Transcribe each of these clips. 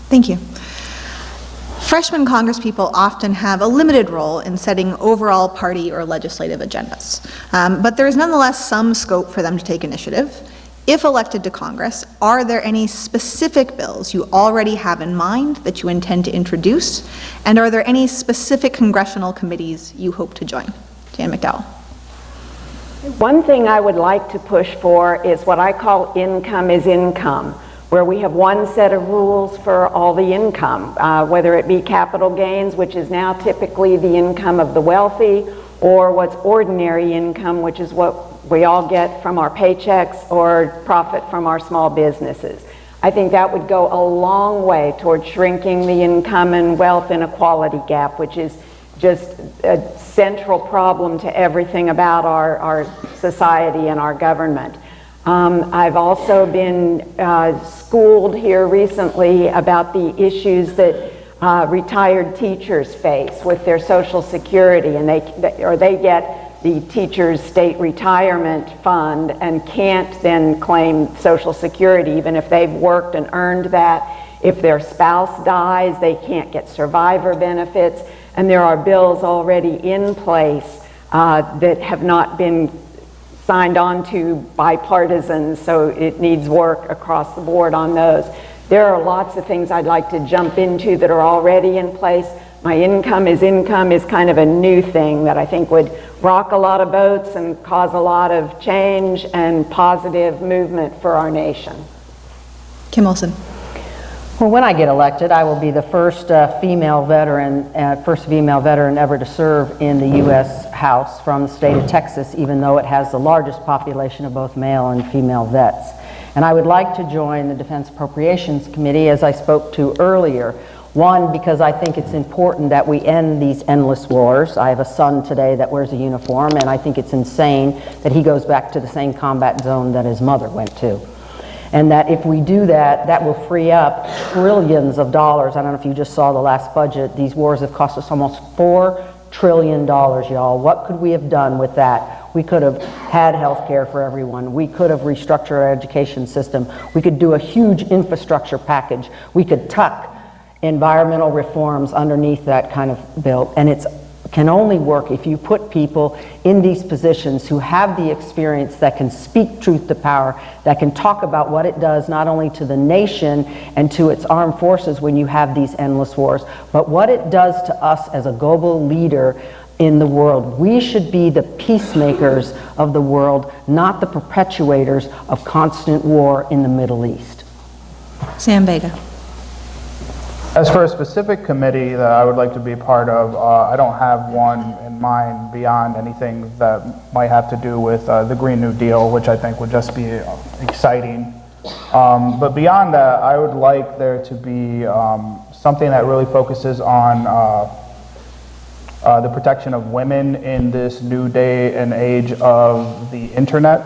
Thank you. Freshman congresspeople often have a limited role in setting overall party or legislative agendas, but there is nonetheless some scope for them to take initiative. If elected to Congress, are there any specific bills you already have in mind that you intend to introduce, and are there any specific congressional committees you hope to join? Jan McDowell. One thing I would like to push for is what I call income is income, where we have one set of rules for all the income, whether it be capital gains, which is now typically the income of the wealthy, or what's ordinary income, which is what we all get from our paychecks or profit from our small businesses. I think that would go a long way toward shrinking the income and wealth inequality gap, which is just a central problem to everything about our society and our government. I've also been schooled here recently about the issues that retired teachers face with their Social Security, and they get the teacher's state retirement fund and can't then claim Social Security even if they've worked and earned that. If their spouse dies, they can't get survivor benefits, and there are bills already in place that have not been signed on to bipartisans, so it needs work across the board on those. There are lots of things I'd like to jump into that are already in place. My income is kind of a new thing that I think would rock a lot of boats and cause a lot of change and positive movement for our nation. Kim Olson. Well, when I get elected, I will be the first female veteran ever to serve in the U.S. House from the state of Texas, even though it has the largest population of both male and female vets. And I would like to join the Defense Appropriations Committee, as I spoke to earlier. One, because I think it's important that we end these endless wars. I have a son today that wears a uniform, and I think it's insane that he goes back to the same combat zone that his mother went to. And that if we do that, that will free up trillions of dollars. I don't know if you just saw the last budget. These wars have cost us almost $4 trillion, y'all. What could we have done with that? We could have had health care for everyone. We could have restructured our education system. We could do a huge infrastructure package. We could tuck environmental reforms underneath that kind of bill. And it can only work if you put people in these positions who have the experience, that can speak truth to power, that can talk about what it does not only to the nation and to its armed forces when you have these endless wars, but what it does to us as a global leader in the world. We should be the peacemakers of the world, not the perpetuators of constant war in the Middle East. Sam Vega. As for a specific committee that I would like to be a part of, I don't have one in mind beyond anything that might have to do with the Green New Deal, which I think would just be exciting. But beyond that, I would like there to be something that really focuses on the protection of women in this new day and age of the internet.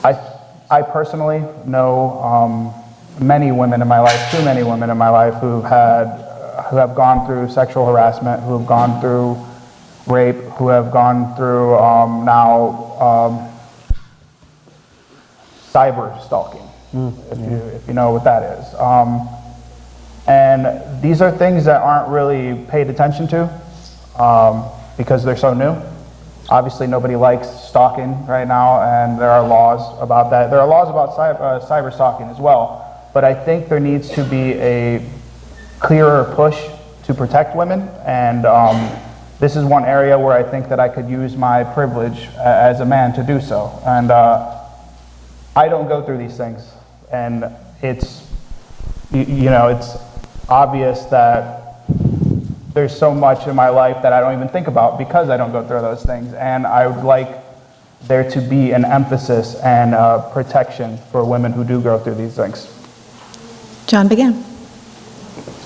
I personally know many women in my life, too many women in my life, who have gone through sexual harassment, who have gone through rape, who have gone through cyber stalking, if you know what that is. And these are things that aren't really paid attention to because they're so new. Obviously, nobody likes stalking right now, and there are laws about that. There are laws about cyber stalking as well. But I think there needs to be a clearer push to protect women, and this is one area where I think that I could use my privilege as a man to do so. And I don't go through these things, and it's it's obvious that there's so much in my life that I don't even think about because I don't go through those things, and I would like there to be an emphasis and protection for women who do go through these things. John Begin.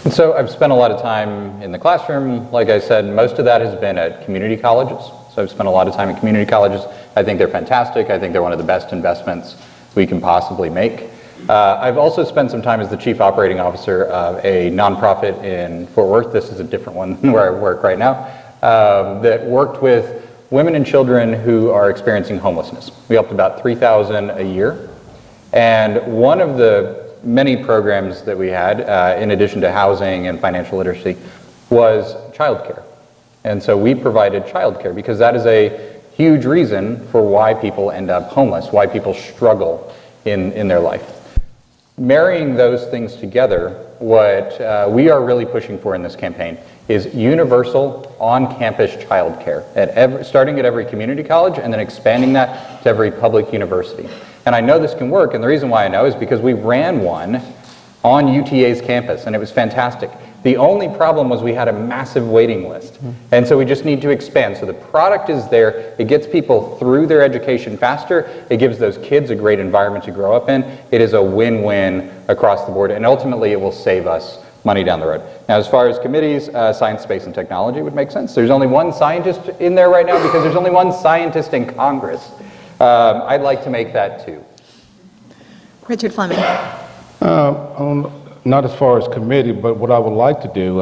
And so I've spent a lot of time in the classroom. Like I said, most of that has been at community colleges. So I've spent a lot of time in community colleges. I think they're fantastic. I think they're one of the best investments we can possibly make. I've also spent some time as the chief operating officer of a nonprofit in Fort Worth. This is a different one than where I work right now, that worked with women and children who are experiencing homelessness. We helped about 3,000 a year. And one of the many programs that we had, in addition to housing and financial literacy, was childcare. And so we provided childcare because that is a huge reason for why people end up homeless, why people struggle in their life. Marrying those things together, what we are really pushing for in this campaign is universal on-campus childcare, starting at every community college and then expanding that to every public university. And I know this can work, and the reason why I know is because we ran one on UTA's campus, and it was fantastic. The only problem was we had a massive waiting list. And so we just need to expand. So the product is there. It gets people through their education faster. It gives those kids a great environment to grow up in. It is a win-win across the board. And ultimately, it will save us money down the road. Now, as far as committees, science, space, and technology would make sense. There's only one scientist in there right now because there's only one scientist in Congress. I'd like to make that too. Richard Fleming. Not as far as committee, but what I would like to do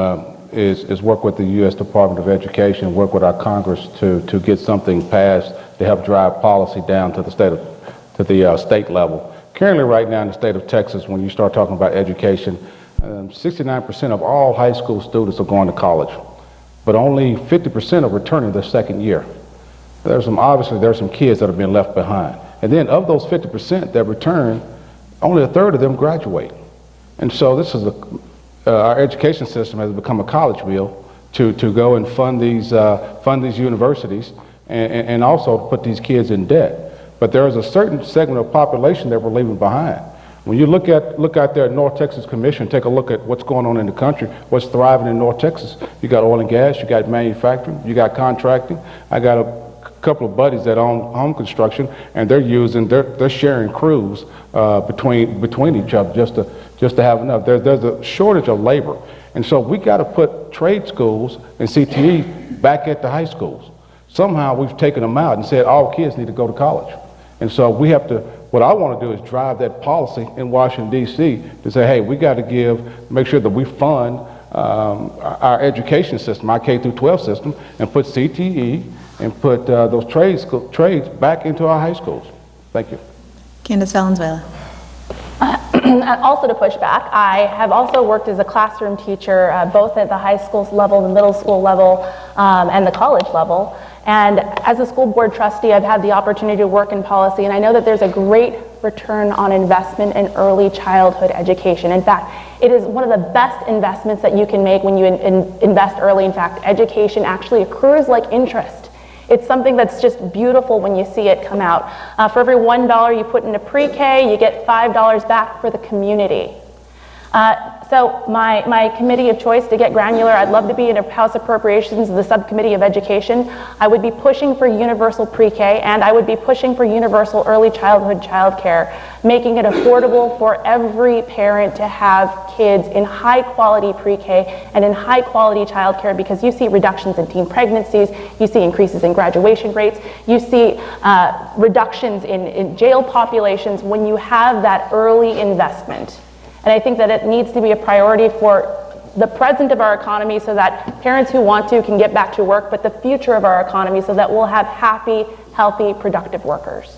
is work with the U.S. Department of Education, work with our Congress to get something passed to help drive policy down to the state level. Currently, right now in the state of Texas, when you start talking about education, 69% of all high school students are going to college, but only 50% are returning their second year. Obviously, there's some kids that have been left behind. And then of those 50% that return, only a third of them graduate. And so this is our education system has become a college wheel to go and fund these universities and also put these kids in debt. But there is a certain segment of population that we're leaving behind. When you look out there at North Texas Commission, take a look at what's going on in the country, what's thriving in North Texas. You got oil and gas, you got manufacturing, you got contracting. I got a couple of buddies that own home construction, and they're sharing crews between each other just to have enough. There's a shortage of labor, and so we got to put trade schools and CTE back at the high schools. Somehow we've taken them out and said all kids need to go to college, and so we have to. What I want to do is drive that policy in Washington D.C. to say, hey, we got to make sure that we fund our education system, our K through 12 system, and put CTE and put those trades back into our high schools. Thank you. Candace Valenzuela. Also to push back, I have also worked as a classroom teacher both at the high school level, the middle school level, and the college level. And as a school board trustee, I've had the opportunity to work in policy, and I know that there's a great return on investment in early childhood education. In fact, it is one of the best investments that you can make when you invest early. In fact, education actually accrues like interest. It's something that's just beautiful when you see it come out. For every $1 you put into pre-K, you get $5 back for the community. So my committee of choice, to get granular, I'd love to be in a House Appropriations, the Subcommittee of Education. I would be pushing for universal pre-K, and I would be pushing for universal early childhood childcare, making it affordable for every parent to have kids in high quality pre-K and in high quality childcare, because you see reductions in teen pregnancies, you see increases in graduation rates, you see reductions in jail populations when you have that early investment. And I think that it needs to be a priority for the present of our economy so that parents who want to can get back to work, but the future of our economy so that we'll have happy, healthy, productive workers.